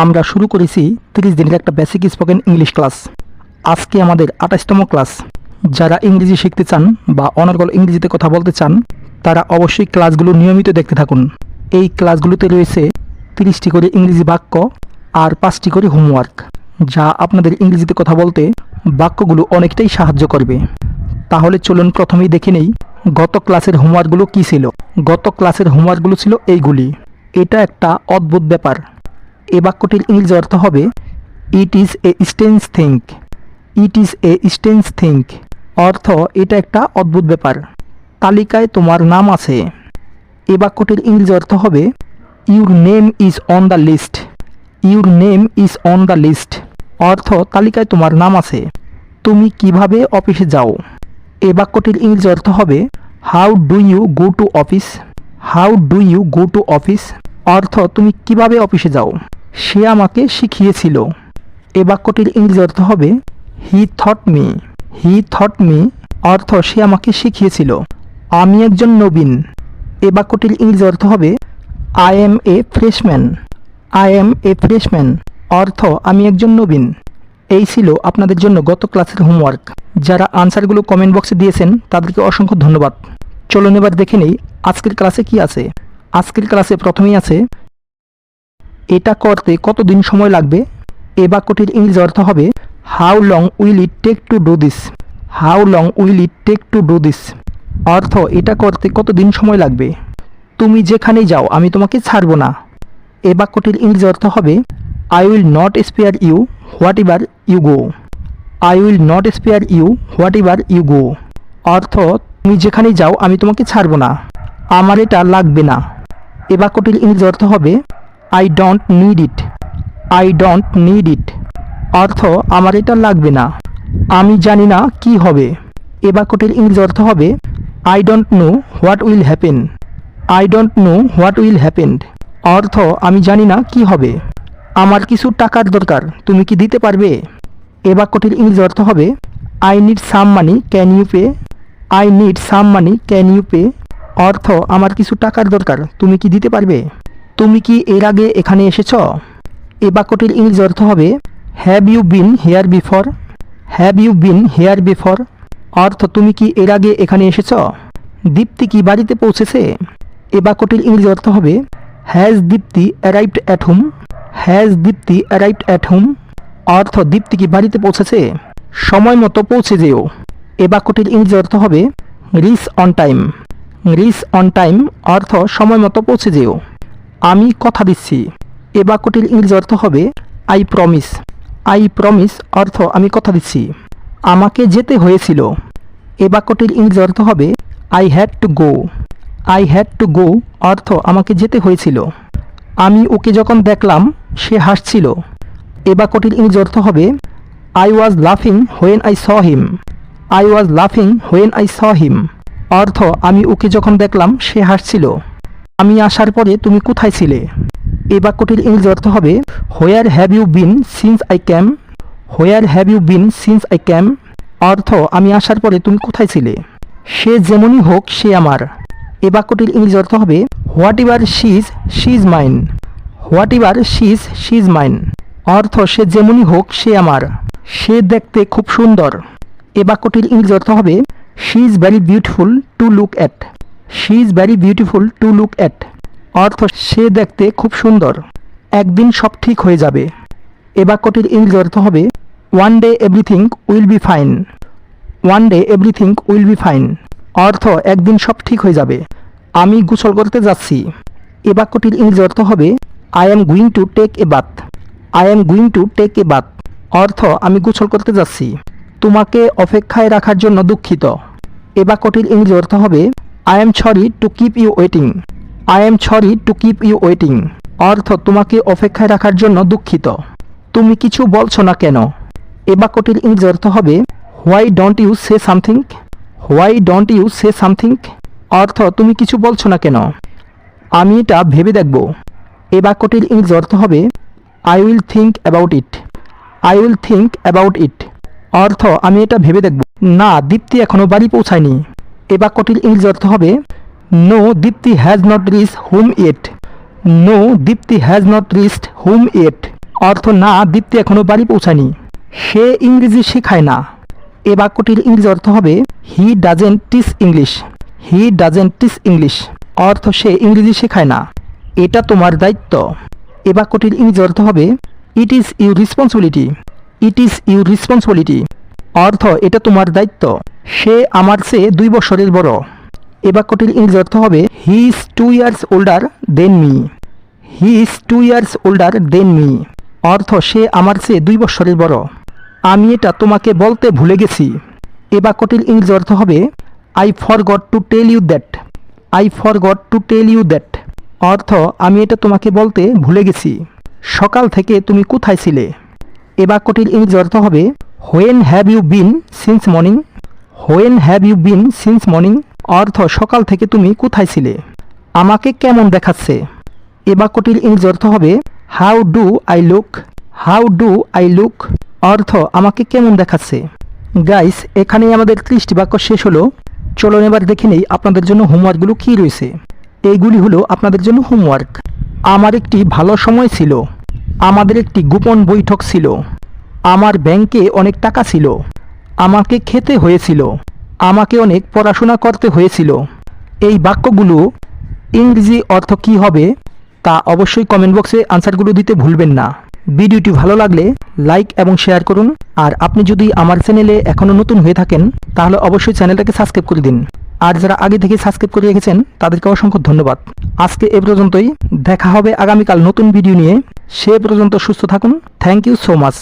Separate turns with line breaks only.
আমরা শুরু করেছি 30 দিনের একটা বেসিক স্পোকেন ইংলিশ ক্লাস। আজকে আমাদের 28তম ক্লাস। যারা ইংরেজি শিখতে চান বা অনর্গল ইংরেজিতে কথা বলতে চান তারা অবশ্যই ক্লাসগুলো নিয়মিত দেখতে থাকুন। এই ক্লাসগুলোতে রয়েছে 30টি করে ইংরেজি বাক্য আর 5টি করে হোমওয়ার্ক, যা আপনাদের ইংরেজিতে কথা বলতে বাক্যগুলো অনেকটাই সাহায্য করবে। তাহলে চলুন প্রথমেই দেখে নেই গত ক্লাসের হোমওয়ার্কগুলো কী ছিল। গত ক্লাসের হোমওয়ার্কগুলো ছিল এইগুলি। এটা একটা অদ্ভুত ব্যাপার। এ বাক্যটির ইংরেজি অর্থ হবে it is a strange thing. It is a strange thing অর্থ এটা একটা অদ্ভুত ব্যাপার। তালিকায় তোমার নাম আছে। এ বাক্যটির ইংরেজি অর্থ হবে your name is on the list. Your name is on the list অর্থ তালিকায় তোমার নাম আছে। তুমি কিভাবে অফিসে যাও। এ বাক্যটির ইংরেজি অর্থ হবে how do you go to office. How do you go to office অর্থ তুমি কিভাবে অফিসে যাও। সে আমাকে শিখিয়েছিল। এ বাক্যটির ইংরেজি অর্থ হবে he thought me. He thought me অর্থ সে আমাকে শিখিয়েছিল। আমি একজন নবীন। এ বাক্যটির ইংরেজি অর্থ হবে I M A freshman. I M A freshman অর্থ আমি একজন নবীন। এই ছিল আপনাদের জন্য গত ক্লাসের হোমওয়ার্ক। যারা আনসারগুলো কমেন্ট বক্সে দিয়েছেন তাদেরকে অসংখ্য ধন্যবাদ। চলুন এবার দেখে নেই আজকের ক্লাসে কি আছে। আজকের ক্লাসে প্রথমেই আছে এটা করতে কতদিন সময় লাগবে। এ বাক্যটির ইংরেজি অর্থ হবে how long will it take to do this. How long will it take to do this অর্থ এটা করতে কতদিন সময় লাগবে। তুমি যেখানেই যাও আমি তোমাকে ছাড়ব না। এ বাক্যটির ইংরেজি অর্থ হবে I will not spare you whatever you go. I will not spare you whatever you go অর্থ তুমি যেখানেই যাও আমি তোমাকে ছাড়ব না। আমার এটা লাগবে না। এ বাক্যটির ইংরেজি অর্থ হবে I don't need it. I don't need it অর্থ আমার এটা লাগবে না। আমি জানি না কি হবে। এ বাক্যটির ইংরেজি অর্থ হবে I don't know what will happen. I don't know what will happen অর্থ আমি জানি না কি হবে। আমার কিছু টাকার দরকার, তুমি কি দিতে পারবে। এ বাক্যটির ইংরেজি অর্থ হবে I need some money can you pay. I need some money can you pay অর্থ আমার কিছু টাকার দরকার, তুমি কি দিতে পারবে। তুমি কি এর আগে এখানে এসেছ। এ বাক্যটির ইংরেজি অর্থ হবে have you been here before. Have you been here before অর্থ তুমি কি এর আগে এখানে এসেছ। দীপ্তি কি বাড়িতে পৌঁছেছে। এ বাক্যটির ইংরেজি অর্থ হবে has Dipti arrived at home. Has Dipti arrived at home অর্থ দীপ্তি কি বাড়িতে পৌঁছেছে। সময় মতো পৌঁছে যেও। এ বাক্যটির ইংরেজি অর্থ হবে rich on time. Rich on time অর্থ সময় মতো পৌঁছে যেও। আমি কথা দিচ্ছি। এ বাক্যটির ইংরেজি অর্থ হবে আই প্রমিস। আই প্রমিস অর্থ আমি কথা দিচ্ছি। আমাকে যেতে হয়েছিল। এ বাক্যটির ইংরেজি অর্থ হবে I had to go. I had to go অর্থ আমাকে যেতে হয়েছিল। আমি ওকে যখন দেখলাম সে হাসছিল। এ বাক্যটির ইংরেজি অর্থ হবে আই ওয়াজ লাফিং when I saw him. I was লাফিং হোয়েন আই স হিম অর্থ আমি ওকে যখন দেখলাম সে হাসছিল। আমি আসার পরে তুমি কোথায় ছিলে। এ বাক্যটির ইংরেজি অর্থ হবে where have you been since I came. Where have you been since I came অর্থ আমি আসার পরে তুমি কোথায় ছিলে। সে যেমনই হোক সে আমার। এ বাক্যটির ইংরেজি অর্থ হবে what ever she is mine. What ever she is mine অর্থ সে যেমনই হোক সে আমার। সে দেখতে খুব সুন্দর। এ বাক্যটির ইংরেজি অর্থ হবে she is very beautiful to look at. She is very beautiful to look at অর্থ সে দেখতে খুব সুন্দর। একদিন সব ঠিক হয়ে যাবে। এ বাক্যটির ইংরেজি অর্থ হবে one day everything will be fine. One day everything will be fine অর্থ একদিন সব ঠিক হয়ে যাবে। আমি গোসল করতে যাচ্ছি। এ বাক্যটির ইংরেজি অর্থ হবে I am going to take a bath. I am going to take a bath অর্থ আমি গোসল করতে যাচ্ছি। তোমাকে অপেক্ষায় রাখার জন্য দুঃখিত। এ বাক্যটির ইংরেজি অর্থ হবে I am sorry to keep you waiting. I am sorry to keep you waiting অর্থ তোমাকে অপেক্ষায় রাখার জন্য দুঃখিত। তুমি কিছু বলছো না কেন। এ বাক্যটির ইংরেজি অর্থ হবে why don't you say something. Why don't you say something অর্থ তুমি কিছু বলছো না কেন। আমি এটা ভেবে দেখব। এ বাক্যটির ইংরেজি অর্থ হবে I will think about it. I will think about it অর্থ আমি এটা ভেবে দেখব। না, দীপ্তি এখনও বাড়ি পৌঁছায়নি। এ বাক্যটির ইংরেজি অর্থ হবে no Dipti has not reach home yet. No Dipti has not reached home yet অর্থ না, দীপ্তি এখনো বাড়ি পৌঁছায়নি। সে ইংরেজি শেখায় না। এ বাক্যটির ইংরেজি অর্থ হবে he doesn't teach English. He doesn't teach English অর্থ সে ইংরেজি শেখায় না। এটা তোমার দায়িত্ব। এ বাক্যটির ইংরেজি অর্থ হবে it is your responsibility. It is your responsibility অর্থ এটা তোমার দায়িত্ব। সে আমার চেয়ে 2 বছরের বড়। এ বাক্যটির ইংরেজি অর্থ হবে he is 2 years older than me. He is 2 years older than me অর্থ সে আমার চেয়ে 2 বছরের বড়। আমি এটা তোমাকে বলতে ভুলে গেছি। এ বাক্যটির ইংরেজি অর্থ হবে I forgot to tell you that. I forgot to tell you that অর্থ আমি এটা তোমাকে বলতে ভুলে গেছি। সকাল থেকে তুমি কোথায় ছিলে? এ বাক্যটির ইংরেজি অর্থ হবে when have you been since morning. When have you been since morning অর্থ সকাল থেকে তুমি কোথায় ছিলে? আমাকে কেমন দেখাচ্ছে? এ বাক্যটির ইংরেজি অর্থ হবে how do I look. How do I look অর্থ আমাকে কেমন দেখাচ্ছে। গাইস, এখানেই আমাদের 30টি বাক্য শেষ হলো। চলুন এবার দেখে নেই আপনাদের জন্য হোমওয়ার্কগুলো কী রয়েছে। এইগুলি হলো আপনাদের জন্য হোমওয়ার্ক। আমার একটি ভালো সময় ছিল। আমাদের একটি গোপন বৈঠক ছিল। আমার ব্যাংকে অনেক টাকা ছিল। আমাকে খেতে হয়েছিল। আমাকে অনেক পড়াশোনা করতে হয়েছিল। এই বাক্যগুলো ইংরেজি অর্থ কী হবে তা অবশ্যই কমেন্ট বক্সে আনসারগুলো দিতে ভুলবেন না। ভিডিওটি ভালো লাগলে লাইক এবং শেয়ার করুন। আর আপনি যদি আমার চ্যানেলে এখনও নতুন হয়ে থাকেন তাহলে অবশ্যই চ্যানেলটাকে সাবস্ক্রাইব করে দিন। আর যারা আগে থেকে সাবস্ক্রাইব করে রেখেছেন তাদেরকে অসংখ্য ধন্যবাদ। আজকে এ পর্যন্তই। দেখা হবে আগামীকাল নতুন ভিডিও নিয়ে। সে পর্যন্ত সুস্থ থাকুন। Thank you so much.